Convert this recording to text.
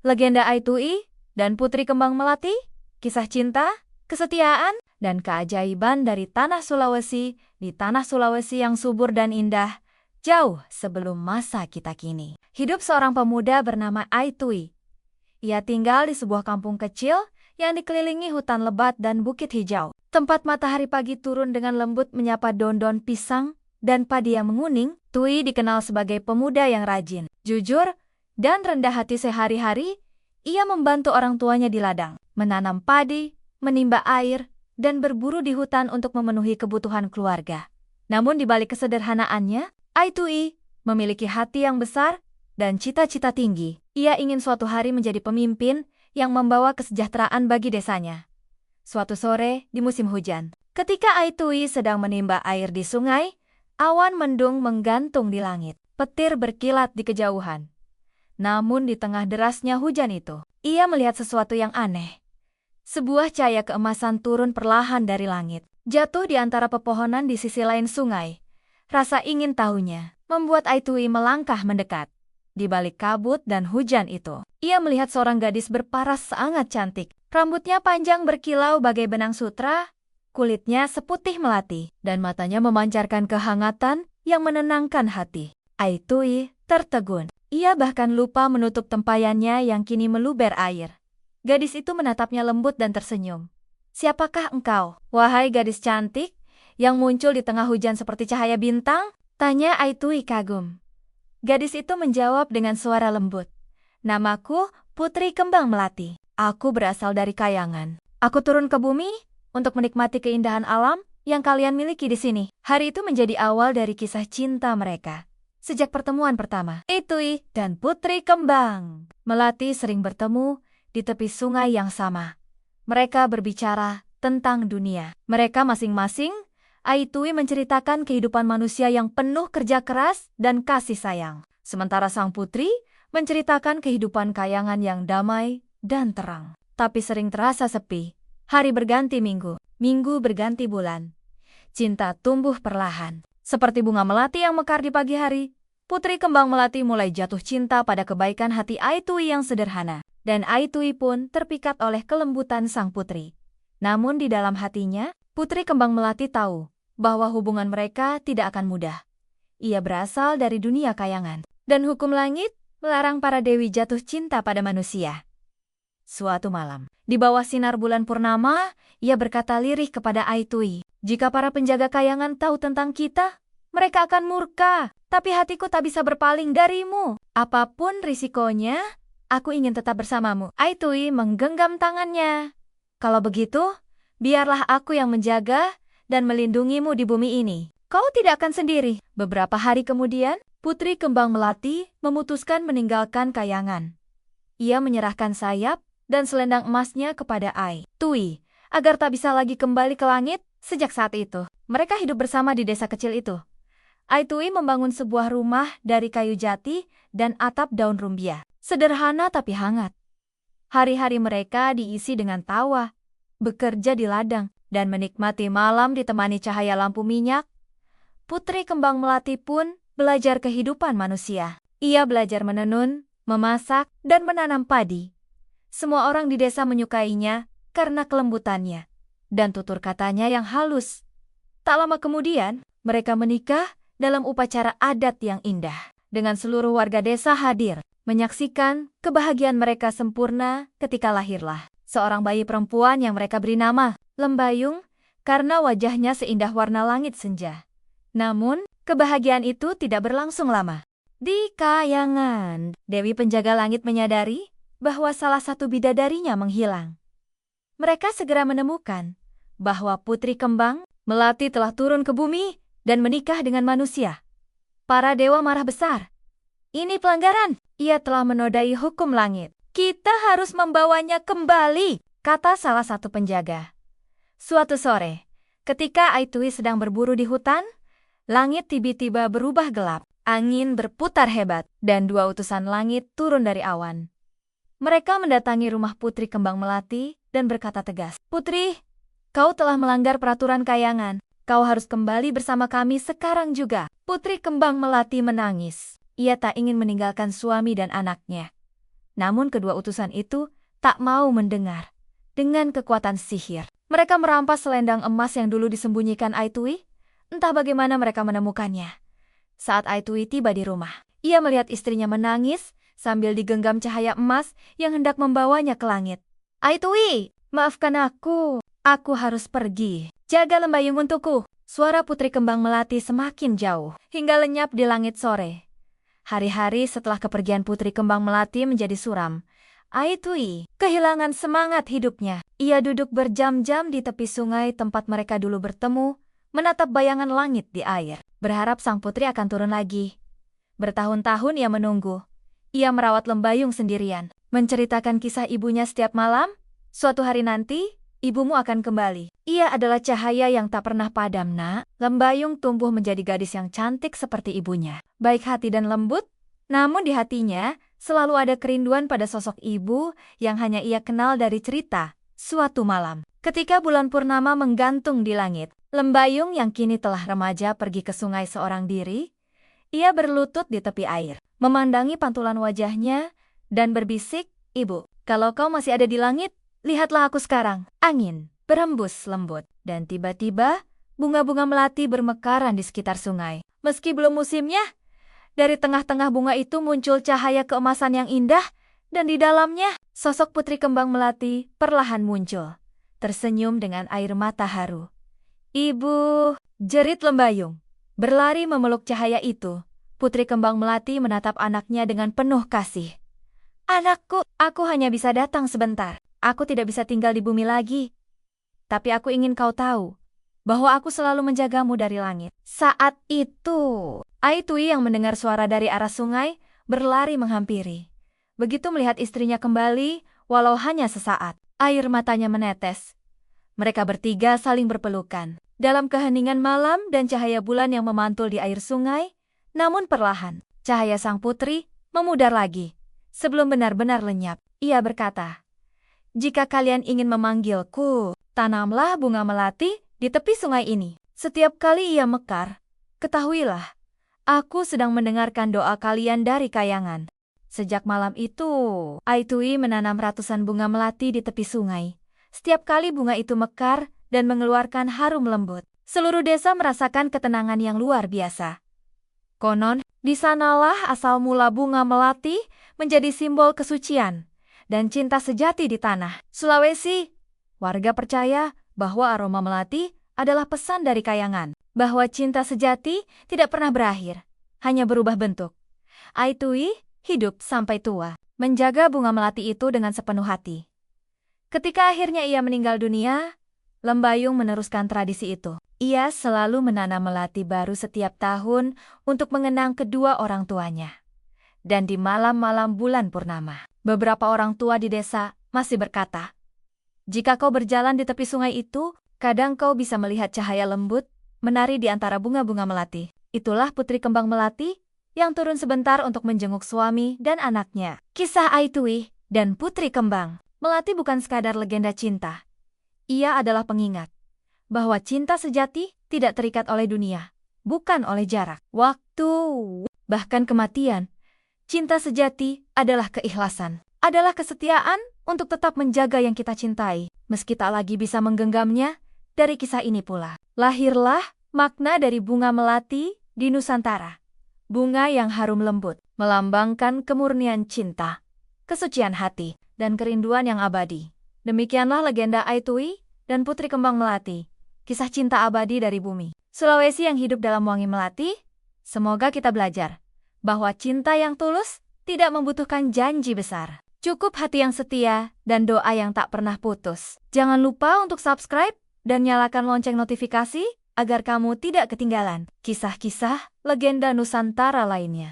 Legenda Aitui dan Putri Kembang Melati, kisah cinta, kesetiaan, dan keajaiban dari tanah Sulawesi di tanah Sulawesi yang subur dan indah, jauh sebelum masa kita kini. Hidup seorang pemuda bernama Aitui. Ia tinggal di sebuah kampung kecil yang dikelilingi hutan lebat dan bukit hijau. Tempat matahari pagi turun dengan lembut menyapa daun-daun pisang dan padi yang menguning, Tui dikenal sebagai pemuda yang rajin, jujur, dan rendah hati. Sehari-hari, ia membantu orang tuanya di ladang, menanam padi, menimba air, dan berburu di hutan untuk memenuhi kebutuhan keluarga. Namun di balik kesederhanaannya, Aitui memiliki hati yang besar dan cita-cita tinggi. Ia ingin suatu hari menjadi pemimpin yang membawa kesejahteraan bagi desanya. Suatu sore di musim hujan, ketika Aitui sedang menimba air di sungai, awan mendung menggantung di langit, petir berkilat di kejauhan. Namun di tengah derasnya hujan itu, ia melihat sesuatu yang aneh. Sebuah cahaya keemasan turun perlahan dari langit, jatuh di antara pepohonan di sisi lain sungai. Rasa ingin tahunya membuat Aitui melangkah mendekat. Di balik kabut dan hujan itu, ia melihat seorang gadis berparas sangat cantik. Rambutnya panjang berkilau bagai benang sutra, kulitnya seputih melati, dan matanya memancarkan kehangatan yang menenangkan hati. Aitui tertegun. Ia bahkan lupa menutup tempayannya yang kini meluber air. Gadis itu menatapnya lembut dan tersenyum. "Siapakah engkau, wahai gadis cantik, yang muncul di tengah hujan seperti cahaya bintang?" tanya Aitui kagum. Gadis itu menjawab dengan suara lembut. "Namaku Putri Kembang Melati. Aku berasal dari Kayangan. Aku turun ke bumi untuk menikmati keindahan alam yang kalian miliki di sini." Hari itu menjadi awal dari kisah cinta mereka. Sejak pertemuan pertama, Aitui dan Putri Kembang Melati sering bertemu di tepi sungai yang sama. Mereka berbicara tentang dunia mereka masing-masing. Aitui menceritakan kehidupan manusia yang penuh kerja keras dan kasih sayang, sementara sang putri menceritakan kehidupan Kayangan yang damai dan terang. Tapi sering terasa sepi. Hari berganti minggu, minggu berganti bulan. Cinta tumbuh perlahan. Seperti bunga melati yang mekar di pagi hari, Putri Kembang Melati mulai jatuh cinta pada kebaikan hati Aitui yang sederhana. Dan Aitui pun terpikat oleh kelembutan sang putri. Namun di dalam hatinya, Putri Kembang Melati tahu bahwa hubungan mereka tidak akan mudah. Ia berasal dari dunia Kayangan, dan hukum langit melarang para dewi jatuh cinta pada manusia. Suatu malam, di bawah sinar bulan purnama, ia berkata lirih kepada Aitui, "Jika para penjaga Kayangan tahu tentang kita, mereka akan murka, tapi hatiku tak bisa berpaling darimu. Apapun risikonya, aku ingin tetap bersamamu." Aitui menggenggam tangannya. "Kalau begitu, biarlah aku yang menjaga dan melindungimu di bumi ini. Kau tidak akan sendiri." Beberapa hari kemudian, Putri Kembang Melati memutuskan meninggalkan Kayangan. Ia menyerahkan sayap dan selendang emasnya kepada Aitui agar tak bisa lagi kembali ke langit. Sejak saat itu, mereka hidup bersama di desa kecil itu. Aitui membangun sebuah rumah dari kayu jati dan atap daun rumbia. Sederhana tapi hangat. Hari-hari mereka diisi dengan tawa, bekerja di ladang, dan menikmati malam ditemani cahaya lampu minyak. Putri Kembang Melati pun belajar kehidupan manusia. Ia belajar menenun, memasak, dan menanam padi. Semua orang di desa menyukainya karena kelembutannya dan tutur katanya yang halus. Tak lama kemudian, mereka menikah dalam upacara adat yang indah, dengan seluruh warga desa hadir, menyaksikan kebahagiaan mereka sempurna ketika lahirlah seorang bayi perempuan yang mereka beri nama Lembayung, karena wajahnya seindah warna langit senja. Namun, kebahagiaan itu tidak berlangsung lama. Di Kayangan, Dewi Penjaga Langit menyadari bahwa salah satu bidadarinya menghilang. Mereka segera menemukan bahwa Putri Kembang Melati telah turun ke bumi dan menikah dengan manusia. Para dewa marah besar. "Ini pelanggaran. Ia telah menodai hukum langit. Kita harus membawanya kembali," kata salah satu penjaga. Suatu sore, ketika Aitui sedang berburu di hutan, langit tiba-tiba berubah gelap. Angin berputar hebat, dan dua utusan langit turun dari awan. Mereka mendatangi rumah Putri Kembang Melati dan berkata tegas, "Putri, kau telah melanggar peraturan Kayangan. Kau harus kembali bersama kami sekarang juga." Putri Kembang Melati menangis. Ia tak ingin meninggalkan suami dan anaknya. Namun kedua utusan itu tak mau mendengar. Dengan kekuatan sihir, mereka merampas selendang emas yang dulu disembunyikan Aitui. Entah bagaimana mereka menemukannya. Saat Aitui tiba di rumah, ia melihat istrinya menangis sambil digenggam cahaya emas yang hendak membawanya ke langit. Aitui, maafkan aku. Aku harus pergi. Jaga Lembayung untukku. Suara Putri Kembang Melati semakin jauh, hingga lenyap di langit sore. Hari-hari setelah kepergian Putri Kembang Melati menjadi suram, Aitui kehilangan semangat hidupnya. Ia duduk berjam-jam di tepi sungai tempat mereka dulu bertemu, menatap bayangan langit di air, berharap sang putri akan turun lagi. Bertahun-tahun ia menunggu. Ia merawat Lembayung sendirian, menceritakan kisah ibunya setiap malam. Suatu hari nanti, ibumu akan kembali. Ia adalah cahaya yang tak pernah padam, nak. Lembayung tumbuh menjadi gadis yang cantik seperti ibunya. Baik hati dan lembut, namun di hatinya selalu ada kerinduan pada sosok ibu yang hanya ia kenal dari cerita. Suatu malam, ketika bulan purnama menggantung di langit, Lembayung yang kini telah remaja pergi ke sungai seorang diri. Ia berlutut di tepi air, memandangi pantulan wajahnya, dan berbisik, "Ibu, kalau kau masih ada di langit, lihatlah aku sekarang." Angin berhembus lembut, dan tiba-tiba bunga-bunga melati bermekaran di sekitar sungai. Meski belum musimnya, dari tengah-tengah bunga itu muncul cahaya keemasan yang indah, dan di dalamnya sosok Putri Kembang Melati perlahan muncul, tersenyum dengan air mata haru. "Ibu," jerit Lembayung. Berlari memeluk cahaya itu, Putri Kembang Melati menatap anaknya dengan penuh kasih. "Anakku, aku hanya bisa datang sebentar. Aku tidak bisa tinggal di bumi lagi. Tapi aku ingin kau tahu bahwa aku selalu menjagamu dari langit." Saat itu, Aitui yang mendengar suara dari arah sungai berlari menghampiri. Begitu melihat istrinya kembali, walau hanya sesaat, air matanya menetes. Mereka bertiga saling berpelukan dalam keheningan malam dan cahaya bulan yang memantul di air sungai. Namun perlahan, cahaya sang putri memudar lagi. Sebelum benar-benar lenyap, ia berkata, "Jika kalian ingin memanggilku, tanamlah bunga melati di tepi sungai ini. Setiap kali ia mekar, ketahuilah, aku sedang mendengarkan doa kalian dari kayangan." Sejak malam itu, Aitui menanam ratusan bunga melati di tepi sungai. Setiap kali bunga itu mekar dan mengeluarkan harum lembut, seluruh desa merasakan ketenangan yang luar biasa. Konon, di sanalah asal mula bunga melati menjadi simbol kesucian dan cinta sejati di tanah Sulawesi. Warga percaya bahwa aroma melati adalah pesan dari kayangan, bahwa cinta sejati tidak pernah berakhir, hanya berubah bentuk. Aitui hidup sampai tua, menjaga bunga melati itu dengan sepenuh hati. Ketika akhirnya ia meninggal dunia, Lembayung meneruskan tradisi itu. Ia selalu menanam melati baru setiap tahun untuk mengenang kedua orang tuanya. Dan di malam-malam bulan purnama, beberapa orang tua di desa masih berkata, "Jika kau berjalan di tepi sungai itu, kadang kau bisa melihat cahaya lembut menari di antara bunga-bunga melati." Itulah Putri Kembang Melati yang turun sebentar untuk menjenguk suami dan anaknya. Kisah Aitui dan Putri Kembang Melati bukan sekadar legenda cinta. Ia adalah pengingat bahwa cinta sejati tidak terikat oleh dunia, bukan oleh jarak, waktu, bahkan kematian. Cinta sejati adalah keikhlasan, adalah kesetiaan untuk tetap menjaga yang kita cintai, meski tak lagi bisa menggenggamnya. Dari kisah ini pula, lahirlah makna dari bunga melati di Nusantara. Bunga yang harum lembut, melambangkan kemurnian cinta, kesucian hati, dan kerinduan yang abadi. Demikianlah legenda Aitui dan Putri Kembang Melati, kisah cinta abadi dari bumi Sulawesi yang hidup dalam wangi melati. Semoga kita belajar bahwa cinta yang tulus tidak membutuhkan janji besar. Cukup hati yang setia dan doa yang tak pernah putus. Jangan lupa untuk subscribe dan nyalakan lonceng notifikasi agar kamu tidak ketinggalan kisah-kisah legenda Nusantara lainnya.